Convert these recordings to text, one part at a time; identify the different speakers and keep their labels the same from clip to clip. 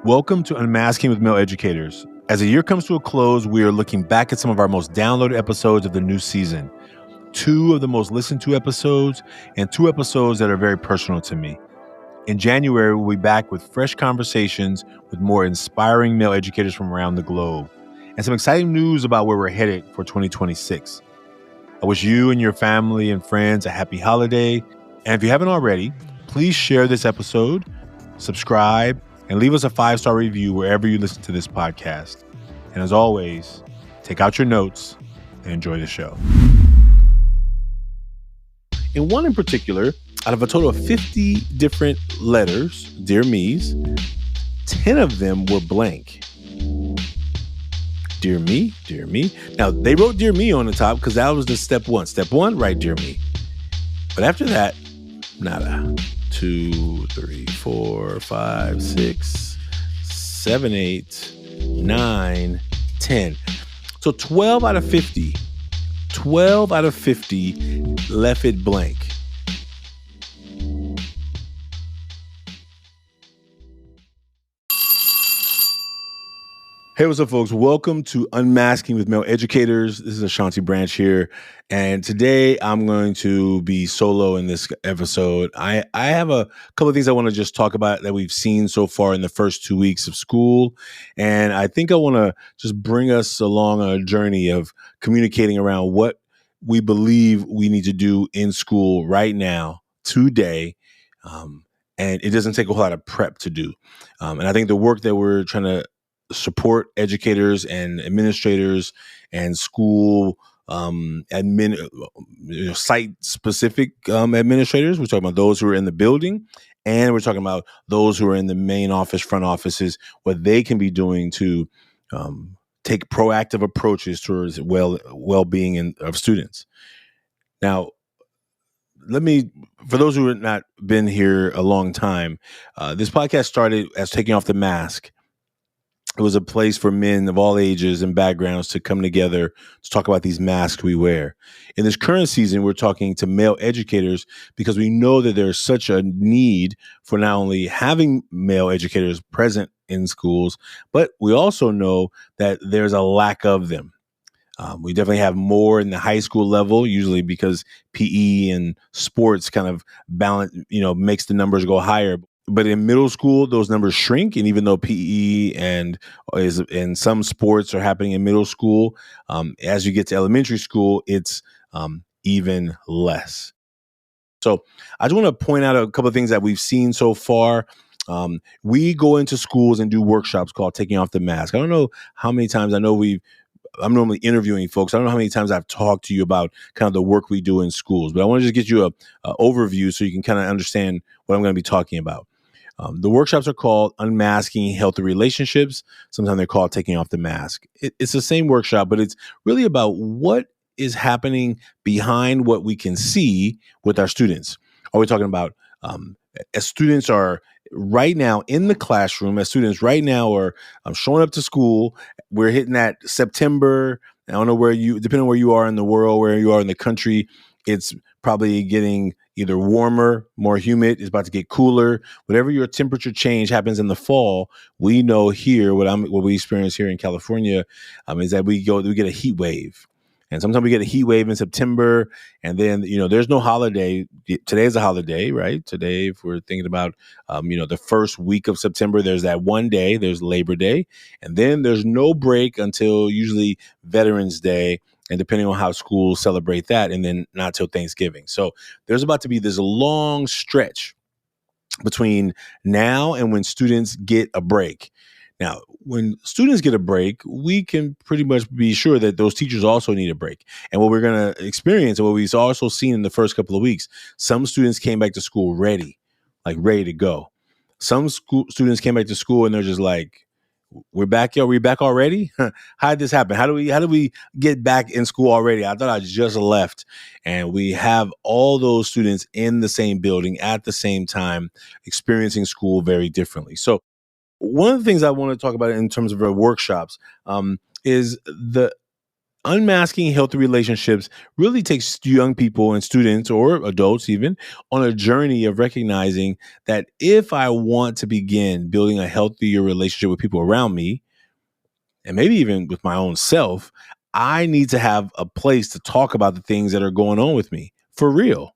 Speaker 1: Welcome to Unmasking with Male Educators. As the year comes to a close, we are looking back at some of our most downloaded episodes of the new season. 2 of the most listened to episodes, and 2 episodes that are very personal to me. In January, we'll be back with fresh conversations with more inspiring male educators from around the globe, and some exciting news about where we're headed for 2026. I wish you and your family and friends a happy holiday. And if you haven't already, please share this episode, subscribe, and leave us a 5-star review wherever you listen to this podcast. And as always, take out your notes and enjoy the show. In one in particular, out of a total of 50 different letters, Dear Me's, 10 of them were blank. Dear me, dear me. Now, they wrote Dear Me on the top because that was the step one. Step one, write Dear Me. But after that, nada. 2, 3, 4, 5, 6, 7, 8, 9, 10. So 12 out of 50 left it blank. Hey, what's up, folks? Welcome to Unmasking with Male Educators. This is Ashanti Branch here. And today I'm going to be solo in this episode. I have a couple of things I want to just talk about that we've seen so far in the first 2 weeks of school. And I think I want to just bring us along a journey of communicating around what we believe we need to do in school right now, today. And it doesn't take a whole lot of prep to do. And I think the work that we're trying to support educators and administrators and school site-specific administrators. We're talking about those who are in the building, and we're talking about those who are in the main office, front offices, what they can be doing to take proactive approaches towards well-being of students. Now, for those who have not been here a long time, this podcast started as Taking Off the Mask. It was a place for men of all ages and backgrounds to come together to talk about these masks we wear. In this current season, we're talking to male educators because we know that there's such a need for not only having male educators present in schools, but we also know that there's a lack of them. We definitely have more in the high school level, usually because PE and sports kind of balance, makes the numbers go higher. But in middle school, those numbers shrink. And even though PE and some sports are happening in middle school, as you get to elementary school, it's even less. So I just want to point out a couple of things that we've seen so far. We go into schools and do workshops called Taking Off the Mask. I don't know how many times I'm normally interviewing folks. I don't know how many times I've talked to you about kind of the work we do in schools, but I want to just get you a overview so you can kind of understand what I'm going to be talking about. The workshops are called Unmasking Healthy Relationships. Sometimes they're called Taking Off the Mask. It's the same workshop, but it's really about what is happening behind what we can see with our students. Are we talking about as students are right now in the classroom, as students right now are showing up to school, we're hitting that September. I don't know depending on where you are in the world, where you are in the country, it's probably getting either warmer, more humid, it's about to get cooler. Whatever your temperature change happens in the fall, we know here, what we experience here in California is that we get a heat wave. And sometimes we get a heat wave in September, and then, there's no holiday. Today is a holiday, right? Today, if we're thinking about, the first week of September, there's that one day, there's Labor Day, and then there's no break until usually Veterans Day, and depending on how schools celebrate that, and then not till Thanksgiving. So there's about to be this long stretch between now and when students get a break. Now, when students get a break, we can pretty much be sure that those teachers also need a break. And what we're going to experience, and what we've also seen in the first couple of weeks, some students came back to school ready to go. Some students came back to school and they're just like, we're back, yo. We're back already. How did this happen? How do we get back in school already? I thought I just left. And we have all those students in the same building at the same time, experiencing school very differently. So one of the things I want to talk about in terms of our workshops is Unmasking healthy relationships really takes young people and students or adults even on a journey of recognizing that if I want to begin building a healthier relationship with people around me, and maybe even with my own self, I need to have a place to talk about the things that are going on with me for real.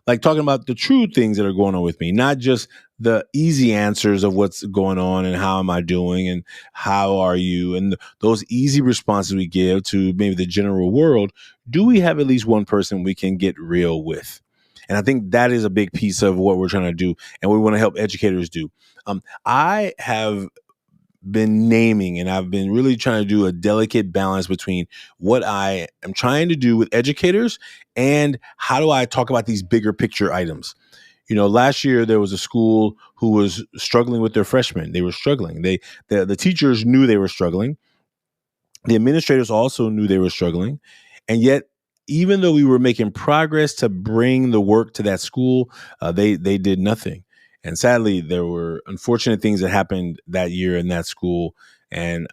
Speaker 1: Like talking about the true things that are going on with me, not just the easy answers of what's going on and how am I doing and how are you and those easy responses we give to maybe the general world. Do we have at least one person we can get real with? And I think that is a big piece of what we're trying to do and we want to help educators do. I have been naming and I've been really trying to do a delicate balance between what I am trying to do with educators and how do I talk about these bigger picture items. Last year there was a school who was struggling with their freshmen. They were struggling. The teachers knew they were struggling. The administrators also knew they were struggling. And yet, even though we were making progress to bring the work to that school, they did nothing. And sadly, there were unfortunate things that happened that year in that school. And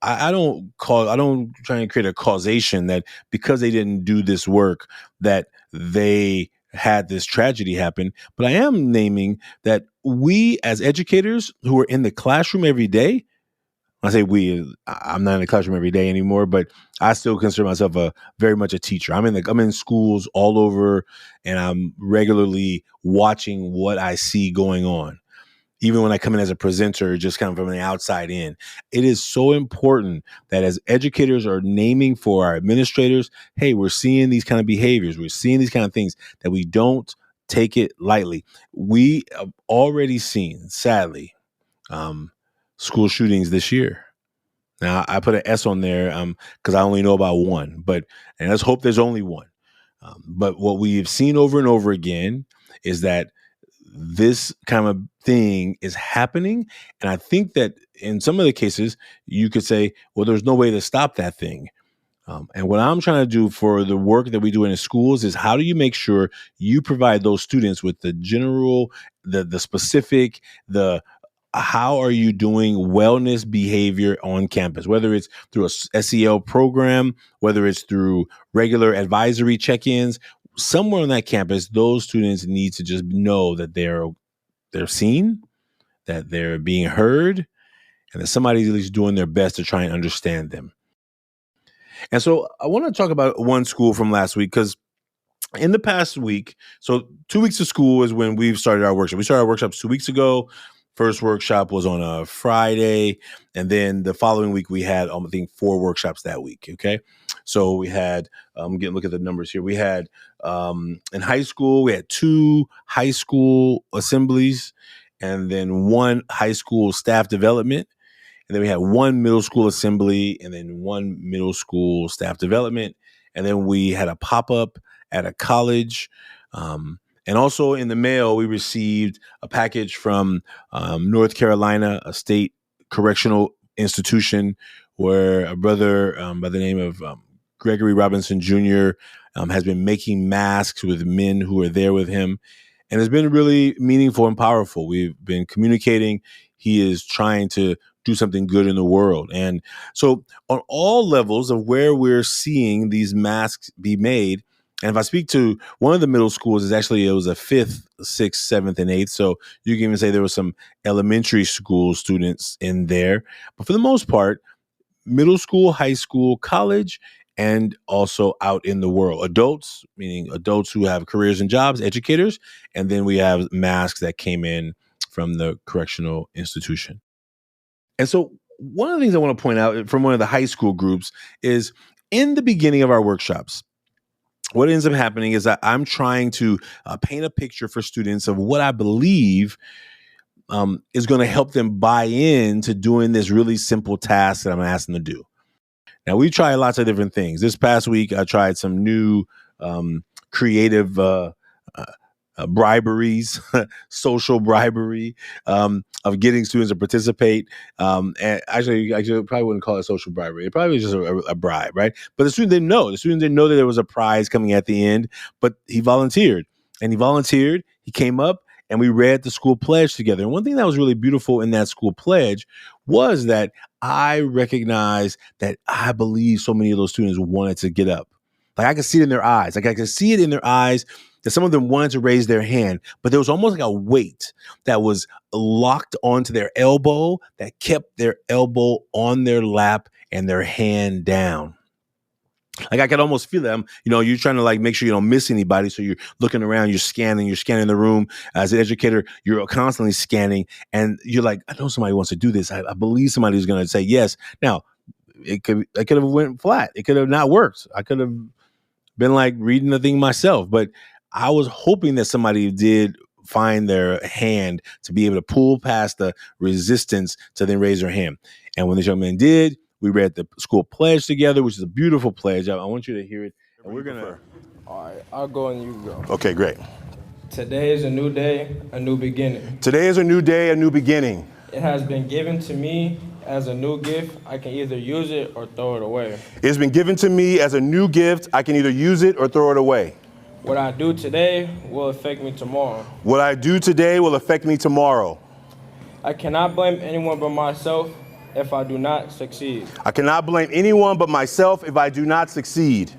Speaker 1: I don't try and create a causation that because they didn't do this work that they had this tragedy happen. But I am naming that we as educators who are in the classroom every day, I say we, I'm not in the classroom every day anymore, but I still consider myself very much a teacher. I'm in schools all over and I'm regularly watching what I see going on. Even when I come in as a presenter, just kind of from the outside in, it is so important that as educators are naming for our administrators, hey, we're seeing these kind of behaviors, we're seeing these kind of things that we don't take it lightly. We have already seen, sadly, school shootings this year. Now I put an S on there because I only know about one, and let's hope there's only one. But what we've seen over and over again is that this kind of thing is happening. And I think that in some of the cases, you could say, well, there's no way to stop that thing. And what I'm trying to do for the work that we do in the schools is how do you make sure you provide those students with the general, the specific, the how are you doing wellness behavior on campus, whether it's through a SEL program, whether it's through regular advisory check-ins, somewhere on that campus, those students need to just know that they're seen, that they're being heard, and that somebody's at least doing their best to try and understand them. And so I want to talk about one school from last week because in the past week, so 2 weeks of school is when we've started our workshop. We started our workshops 2 weeks ago. First workshop was on a Friday. And then the following week, we had, I think, 4 workshops that week. Okay. So we had, look at the numbers here. We had in high school, we had 2 high school assemblies and then 1 high school staff development. And then we had 1 middle school assembly and then 1 middle school staff development. And then we had a pop-up at a college. And also in the mail, we received a package from North Carolina, a state correctional institution where a brother by the name of Gregory Robinson Jr. Has been making masks with men who are there with him. And it's been really meaningful and powerful. We've been communicating. He is trying to do something good in the world. And so on all levels of where we're seeing these masks be made, and if I speak to one of the middle schools, it was a 5th, 6th, 7th, and 8th. So you can even say there were some elementary school students in there. But for the most part, middle school, high school, college, and also out in the world. Adults, meaning adults who have careers and jobs, educators. And then we have masks that came in from the correctional institution. And so one of the things I want to point out from one of the high school groups is in the beginning of our workshops, what ends up happening is that I'm trying to paint a picture for students of what I believe is going to help them buy into doing this really simple task that I'm asking them to do. Now, we try lots of different things. This past week, I tried some new creative briberies, social bribery of getting students to participate. And actually, I probably wouldn't call it social bribery. It probably was just a bribe, right? But the student didn't know. The student didn't know that there was a prize coming at the end, but he volunteered. And he came up, and we read the school pledge together. And one thing that was really beautiful in that school pledge was that I recognized that I believe so many of those students wanted to get up. Like I could see it in their eyes. Like I could see it in their eyes that some of them wanted to raise their hand, but there was almost like a weight that was locked onto their elbow that kept their elbow on their lap and their hand down. Like I could almost feel them, you're trying to like make sure you don't miss anybody. So you're looking around, you're scanning the room. As an educator, you're constantly scanning and you're like, I know somebody wants to do this. I believe somebody's going to say yes. Now I could have went flat. It could have not worked. I could have been like reading the thing myself, but I was hoping that somebody did find their hand to be able to pull past the resistance to then raise their hand. And when this young man did, we read the school pledge together, which is a beautiful pledge. I want you to hear it. And we're going to.
Speaker 2: All right, I'll go and you go.
Speaker 1: Okay, great.
Speaker 2: Today is a new day, a new beginning.
Speaker 1: Today is a new day, a new beginning.
Speaker 2: It has been given to me as a new gift. I can either use it or throw it away.
Speaker 1: It has been given to me as a new gift. I can either use it or throw it away.
Speaker 2: What I do today will affect me tomorrow.
Speaker 1: What I do today will affect me tomorrow.
Speaker 2: I cannot blame anyone but myself if I do not succeed.
Speaker 1: I cannot blame anyone but myself if I do not succeed.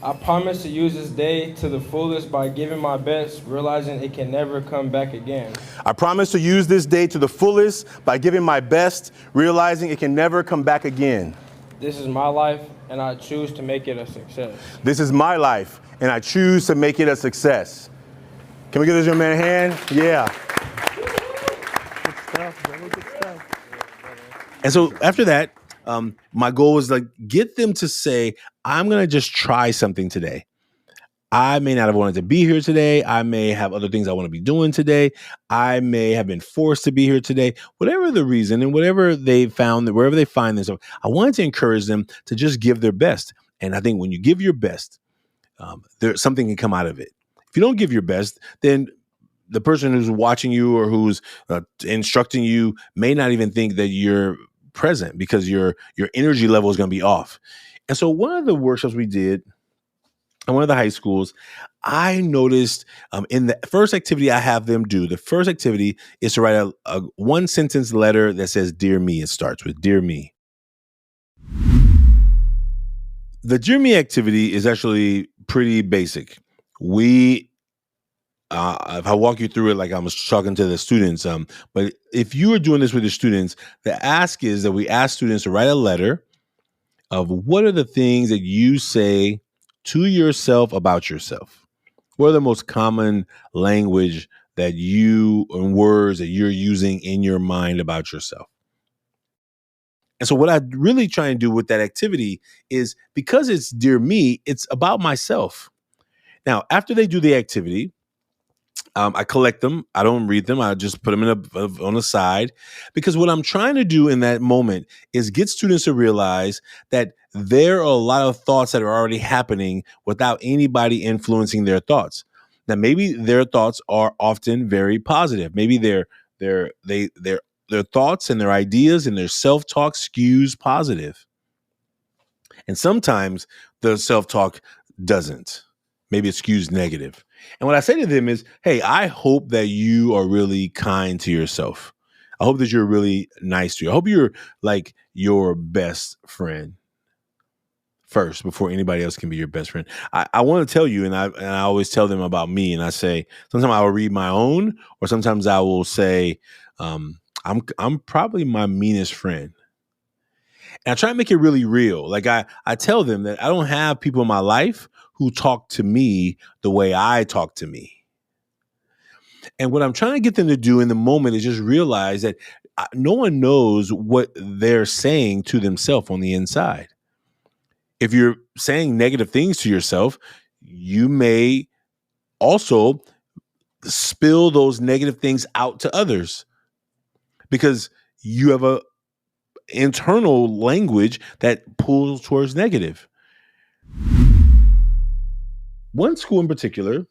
Speaker 2: I promise to use this day to the fullest by giving my best, realizing it can never come back again.
Speaker 1: I promise to use this day to the fullest by giving my best, realizing it can never come back again.
Speaker 2: This is my life, and I choose to make it a success.
Speaker 1: This is my life, and I choose to make it a success. Can we give this young man a hand? Yeah. Good stuff, brother. Good stuff. And so after that, my goal was like get them to say, I'm going to just try something today. I may not have wanted to be here today. I may have other things I want to be doing today. I may have been forced to be here today. Whatever the reason and whatever they found, wherever they find themselves, I wanted to encourage them to just give their best. And I think when you give your best, there's something can come out of it. If you don't give your best, then the person who's watching you or who's instructing you may not even think that you're present because your energy level is going to be off. And so one of the workshops we did in one of the high schools, I noticed in the first activity I have them do, the first activity is to write a one sentence letter that says, "Dear me." It starts with "Dear me." The Dear Me activity is actually pretty basic. If I walk you through it like I was talking to the students, but if you are doing this with the students, the ask is that we ask students to write a letter of what are the things that you say to yourself about yourself. What are the most common language that you and words that you're using in your mind about yourself? And so what I really try and do with that activity is because it's Dear Me, it's about myself. Now, after they do the activity, I collect them. I don't read them. I just put them on the side because what I'm trying to do in that moment is get students to realize that there are a lot of thoughts that are already happening without anybody influencing their thoughts. Now, maybe their thoughts are often very positive. Maybe their thoughts and their ideas and their self-talk skews positive. And sometimes the self-talk doesn't. Maybe it skews negative. And what I say to them is, hey, I hope that you are really kind to yourself. I hope that you're really nice to you. I hope you're like your best friend first before anybody else can be your best friend. I want to tell you, and I always tell them about me, and I say, sometimes I will read my own, or sometimes I will say, I'm probably my meanest friend. And I try to make it really real. Like I tell them that I don't have people in my life who talk to me the way I talk to me. And what I'm trying to get them to do in the moment is just realize that no one knows what they're saying to themselves on the inside. If you're saying negative things to yourself, you may also spill those negative things out to others because you have a internal language that pulls towards negative. One school in particular,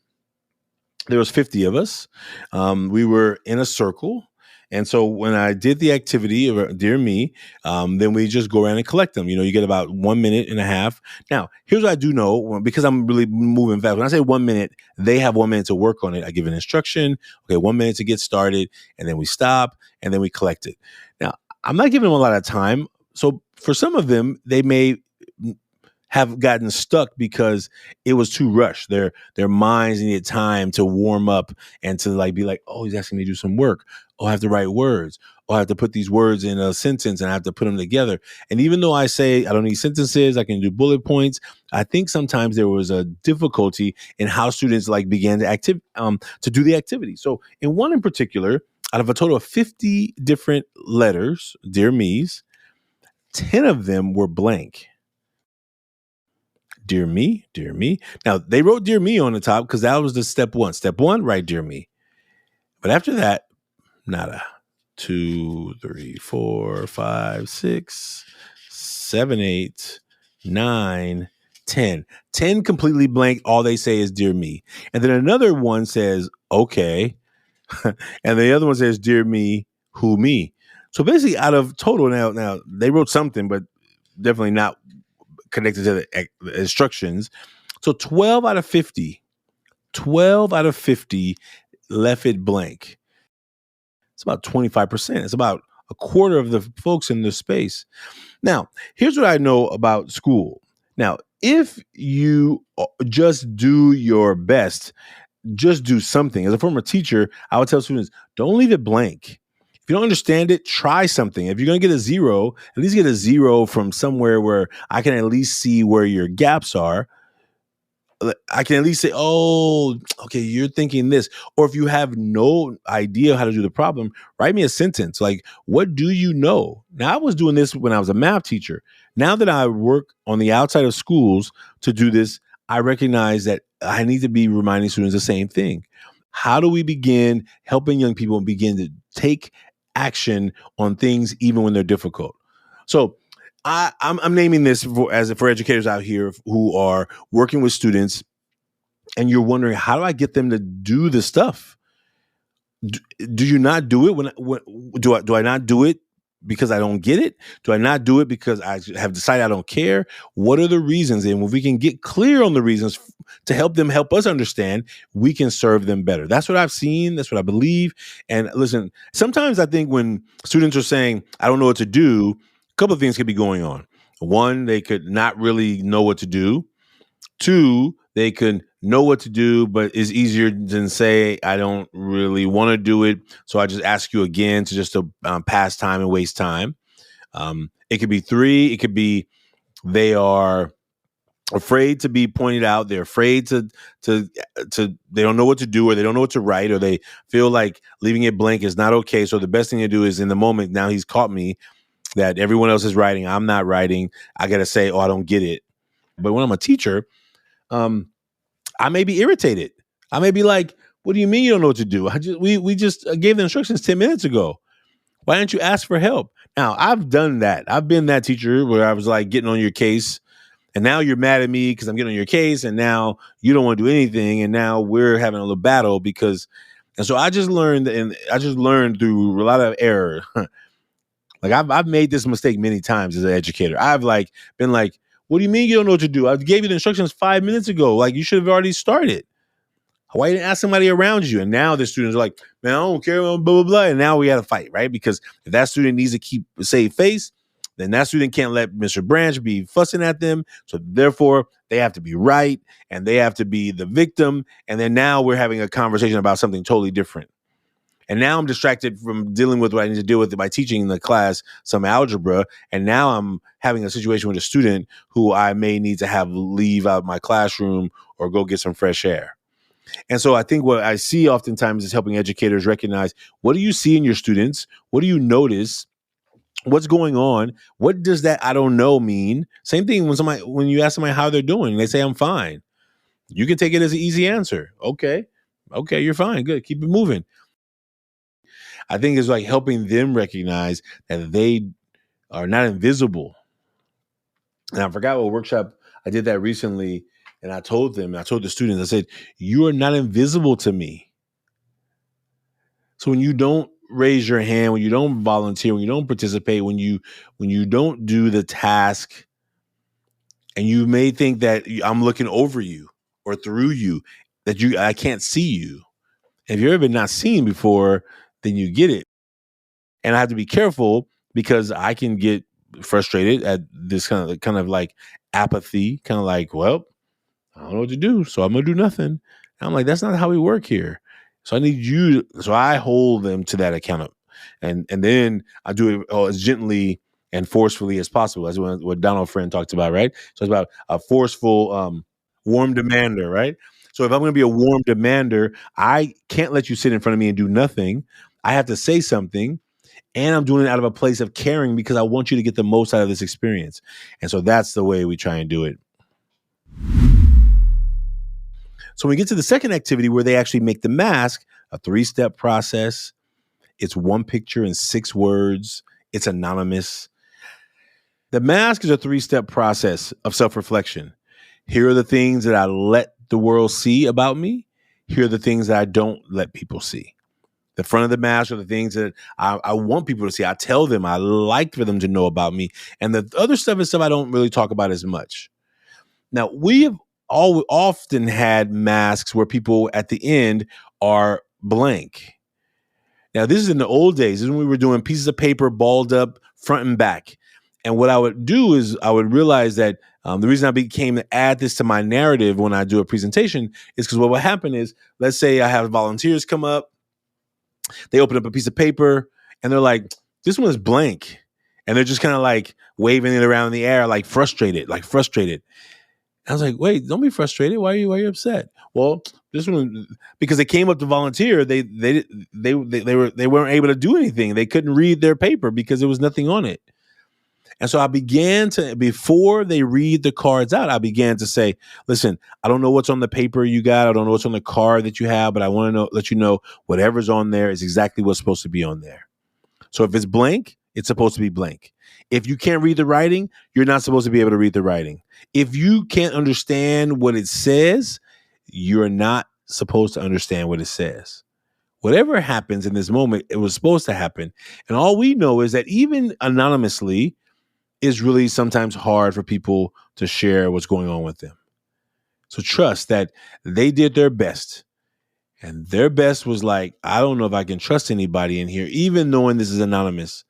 Speaker 1: there was 50 of us. We were in a circle. And so when I did the activity of Dear Me, then we just go around and collect them. You get about 1 minute and a half. Now, here's what I do know, because I'm really moving fast. When I say 1 minute, they have 1 minute to work on it. I give an instruction. Okay, 1 minute to get started. And then we stop and then we collect it. Now, I'm not giving them a lot of time. So for some of them, they may have gotten stuck because it was too rushed. Their minds needed time to warm up and to like be like, oh, he's asking me to do some work. Oh, I have to write words. Oh, I have to put these words in a sentence and I have to put them together. And even though I say I don't need sentences, I can do bullet points. I think sometimes there was a difficulty in how students like began to do the activity. So in one in particular, out of a total of 50 different letters, dear me's, 10 of them were blank. Dear me, dear me. Now they wrote dear me on the top because that was the step one. Step one, write dear me. But after that, nada. 2, 3, 4, 5, 6, 7, 8, 9, 10. 10 completely blank. All they say is dear me. And then another one says, okay. And the other one says, dear me, who me? So basically, out of total, now they wrote something, but definitely not connected to the instructions. So 12 out of 50 left it blank. It's about 25%. It's about a quarter of the folks in the space. Now, here's what I know about school. Now, if you just do your best, just do something. As a former teacher, I would tell students, don't leave it blank. If you don't understand it, try something. If you're going to get a zero, at least get a zero from somewhere where I can at least see where your gaps are. I can at least say, oh, okay, you're thinking this. Or if you have no idea how to do the problem, write me a sentence. Like, what do you know? Now, I was doing this when I was a math teacher. Now that I work on the outside of schools to do this, I recognize that I need to be reminding students the same thing. How do we begin helping young people begin to take action on things even when they're difficult? So I'm naming this for educators out here who are working with students, and you're wondering, how do I get them to do the stuff? Do you not do it when do I not do it because I don't get it? Do I not do it because I have decided I don't care? What are the reasons? And if we can get clear on the reasons to help them help us understand, we can serve them better. That's what I've seen. That's what I believe. And listen, sometimes I think when students are saying, I don't know what to do, a couple of things could be going on. One, they could not really know what to do. Two, they could know what to do, but it's easier than say, I don't really want to do it. So I just ask you again to just pass time and waste time. It could be three. It could be they are afraid to be pointed out. They're afraid to they don't know what to do, or they don't know what to write, or they feel like leaving it blank is not okay. So the best thing to do is in the moment, now he's caught me that everyone else is writing, I'm not writing. I got to say, oh, I don't get it. But when I'm a teacher, I may be irritated. I may be like, what do you mean you don't know what to do? We just gave the instructions 10 minutes ago. Why didn't you ask for help? Now, I've done that. I've been that teacher where I was like getting on your case, and now you're mad at me because I'm getting on your case, and now you don't want to do anything, and now we're having a little battle and so I just learned, and I just learned through a lot of error. Like I've made this mistake many times as an educator. I've like been like, what do you mean you don't know what to do? I gave you the instructions 5 minutes ago. Like, you should have already started. Why didn't ask somebody around you? And now the students are like, man, I don't care, blah, blah, blah. And now we got to fight, right? Because if that student needs to keep a safe face, then that student can't let Mr. Branch be fussing at them. So therefore, they have to be right, and they have to be the victim. And then now we're having a conversation about something totally different. And now I'm distracted from dealing with what I need to deal with by teaching the class some algebra. And now I'm having a situation with a student who I may need to have leave out my classroom or go get some fresh air. And so I think what I see oftentimes is helping educators recognize, what do you see in your students? What do you notice? What's going on? What does that I don't know mean? Same thing when you ask somebody how they're doing, they say, I'm fine. You can take it as an easy answer. Okay, you're fine. Good. Keep it moving. I think it's like helping them recognize that they are not invisible. And I forgot what workshop I did that recently. And I told the students, I said, you are not invisible to me. So when you don't raise your hand, when you don't volunteer, when you don't participate, when you don't do the task, and you may think that I'm looking over you or through you, that I can't see you. If you've ever been not seen before, then you get it. And I have to be careful because I can get frustrated at this kind of like apathy, kind of like, well, I don't know what to do, so I'm gonna do nothing. And I'm like, that's not how we work here. So I need you. So I hold them to that account, and then I do it as gently and forcefully as possible. That's what Donald Friend talked about, right? So it's about a forceful, warm demander, right? So if I'm going to be a warm demander, I can't let you sit in front of me and do nothing. I have to say something, and I'm doing it out of a place of caring because I want you to get the most out of this experience. And so that's the way we try and do it. So when we get to the second activity where they actually make the mask, a 3-step process. It's one picture and 6 words. It's anonymous. The mask is a 3-step process of self-reflection. Here are the things that I let the world see about me. Here are the things that I don't let people see. The front of the mask are the things that I want people to see. I tell them I like for them to know about me. And the other stuff is stuff I don't really talk about as much. Now, we have often had masks where people at the end are blank. Now, this is in the old days. This is when we were doing pieces of paper balled up front and back. And what I would do is I would realize that the reason I became to add this to my narrative when I do a presentation is because what will happen is, let's say I have volunteers come up, they open up a piece of paper, and they're like, this one is blank. And they're just kind of like waving it around in the air, like frustrated. I was like, wait, don't be frustrated. Why are you upset? Well, this one, because they came up to volunteer, they weren't able to do anything. They couldn't read their paper because there was nothing on it. And so I began to, before they read the cards out, I began to say, listen, I don't know what's on the paper you got. I don't know what's on the card that you have, but I want to let you know whatever's on there is exactly what's supposed to be on there. So if it's blank, it's supposed to be blank. If you can't read the writing, you're not supposed to be able to read the writing. If you can't understand what it says, you're not supposed to understand what it says. Whatever happens in this moment, it was supposed to happen. And all we know is that even anonymously is really sometimes hard for people to share what's going on with them. So trust that they did their best. And their best was like, I don't know if I can trust anybody in here, even knowing this is anonymous.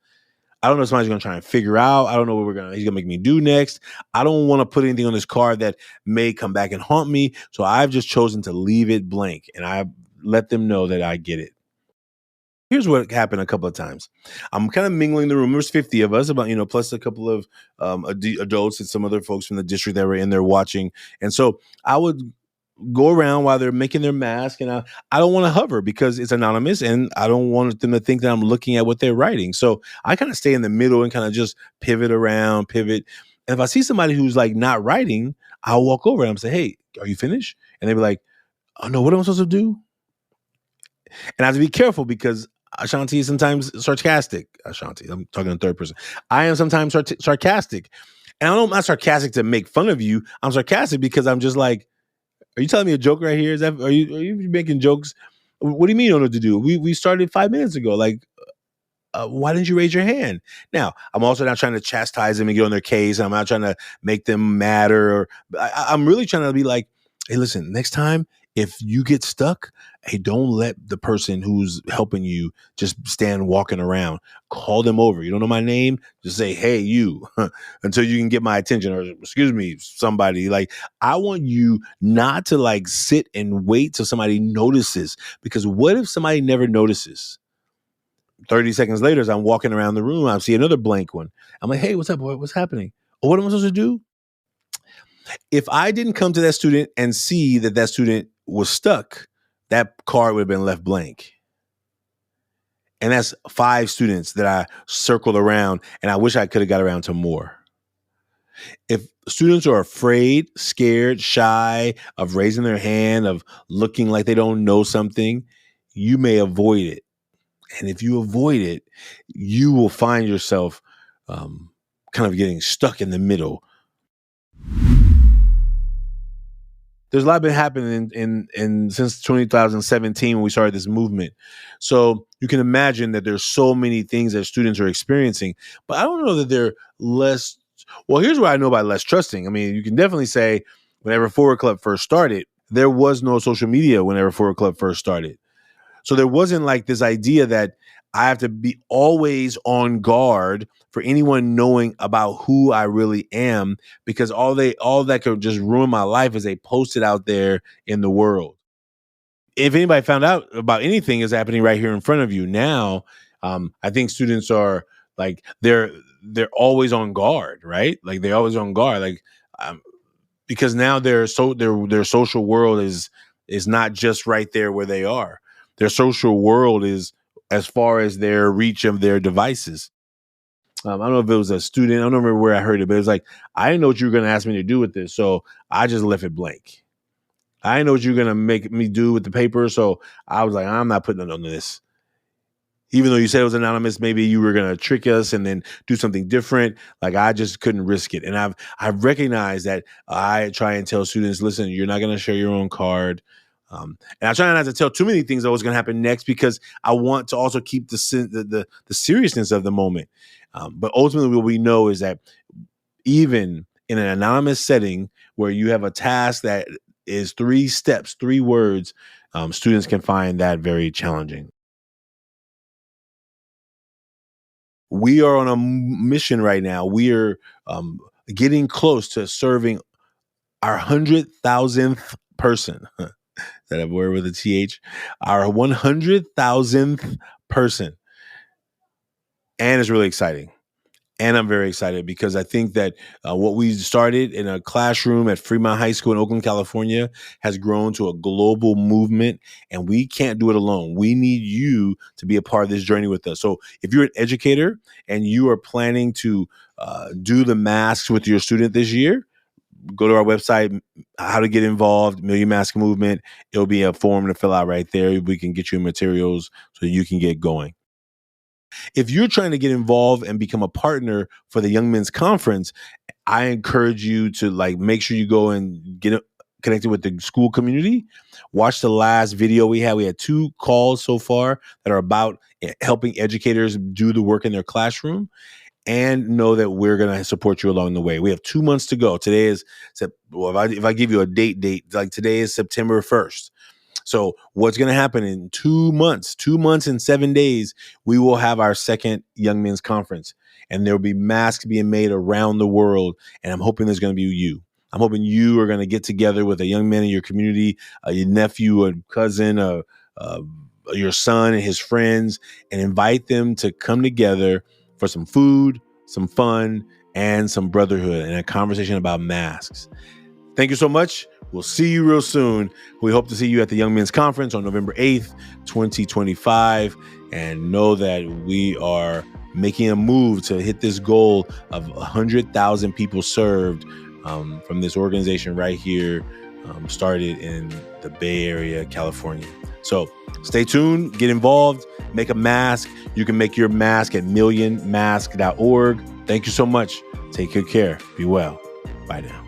Speaker 1: I don't know if somebody's going to try and figure out. I don't know what he's going to make me do next. I don't want to put anything on this card that may come back and haunt me. So I've just chosen to leave it blank. And I let them know that I get it. Here's what happened a couple of times. I'm kind of mingling the room. There's 50 of us, about, plus a couple of adults and some other folks from the district that were in there watching. And so I would go around while they're making their mask, and I don't want to hover because it's anonymous, and I don't want them to think that I'm looking at what they're writing. So I kind of stay in the middle and kind of just pivot. And if I see somebody who's like not writing, I'll walk over and I'm say, hey, are you finished? And they'll be like, oh no, what am I supposed to do? And I have to be careful because Ashanti is sometimes sarcastic. Ashanti, I'm talking in third person. I am sometimes sarcastic. And I'm not sarcastic to make fun of you. I'm sarcastic because I'm just like, are you telling me a joke right here? Are you making jokes? What do you mean you don't know what to do? We started 5 minutes ago. Like, why didn't you raise your hand? Now, I'm also not trying to chastise them and get on their case. I'm not trying to make them madder. I'm really trying to be like, hey, listen, next time, if you get stuck, hey, don't let the person who's helping you just stand walking around. Call them over. You don't know my name? Just say, hey, you, until you can get my attention, or excuse me, somebody. Like, I want you not to like sit and wait till somebody notices, because what if somebody never notices? 30 seconds later, as I'm walking around the room, I see another blank one. I'm like, hey, what's up, boy? What's happening? Oh, what am I supposed to do? If I didn't come to that student and see that student was stuck, that card would have been left blank. And that's 5 students that I circled around, and I wish I could have got around to more. If students are afraid, scared, shy of raising their hand, of looking like they don't know something, you may avoid it. And if you avoid it, you will find yourself kind of getting stuck in the middle. There's a lot been happening in since 2017 when we started this movement. So you can imagine that there's so many things that students are experiencing, but I don't know that they're less. Well, here's what I know by less trusting. I mean, you can definitely say whenever Forward Club first started, there was no social media whenever Forward Club first started. So there wasn't like this idea that I have to be always on guard for anyone knowing about who I really am, because all that could just ruin my life is they post it out there in the world. If anybody found out about anything is happening right here in front of you now, I think students are like they're always on guard, right? Like they're always on guard, like because now their social world is not just right there where they are. Their social world is as far as their reach of their devices. I don't know if it was a student. I don't remember where I heard it, but it was like, I didn't know what you were going to ask me to do with this, so I just left it blank. I didn't know what you were going to make me do with the paper, so I was like, I'm not putting it on this. Even though you said it was anonymous, maybe you were going to trick us and then do something different. Like, I just couldn't risk it. And I've recognized that I try and tell students, listen, you're not going to share your own card. And I try not to tell too many things that was going to happen next, because I want to also keep the seriousness of the moment. But ultimately, what we know is that even in an anonymous setting where you have a task that is 3 steps, 3 words, students can find that very challenging. We are on a mission right now. We are getting close to serving our 100,000th person. Is that a word with a TH? Our 100,000th person. And it's really exciting. And I'm very excited because I think that what we started in a classroom at Fremont High School in Oakland, California, has grown to a global movement, and we can't do it alone. We need you to be a part of this journey with us. So if you're an educator and you are planning to do the masks with your student this year, go to our website, how to get involved, Million Mask Movement. It'll be a form to fill out right there. We can get you materials so you can get going. If you're trying to get involved and become a partner for the Young Men's Conference, I encourage you to make sure you go and get connected with the school community. Watch the last video we had. We had 2 calls so far that are about helping educators do the work in their classroom, and know that we're going to support you along the way. We have 2 months to go. Today is, if I give you a date, like today is September 1st. So what's going to happen in 2 months, 2 months and 7 days, we will have our second Young Men's Conference, and there'll be masks being made around the world. And I'm hoping there's going to be you. I'm hoping you are going to get together with a young man in your community, your nephew, a cousin, your son and his friends, and invite them to come together for some food, some fun, and some brotherhood, and a conversation about masks. Thank you so much. We'll see you real soon. We hope to see you at the Young Men's Conference on November 8th, 2025. And know that we are making a move to hit this goal of 100,000 people served from this organization right here, started in the Bay Area, California. So stay tuned, get involved, make a mask. You can make your mask at millionmask.org. Thank you so much. Take good care. Be well. Bye now.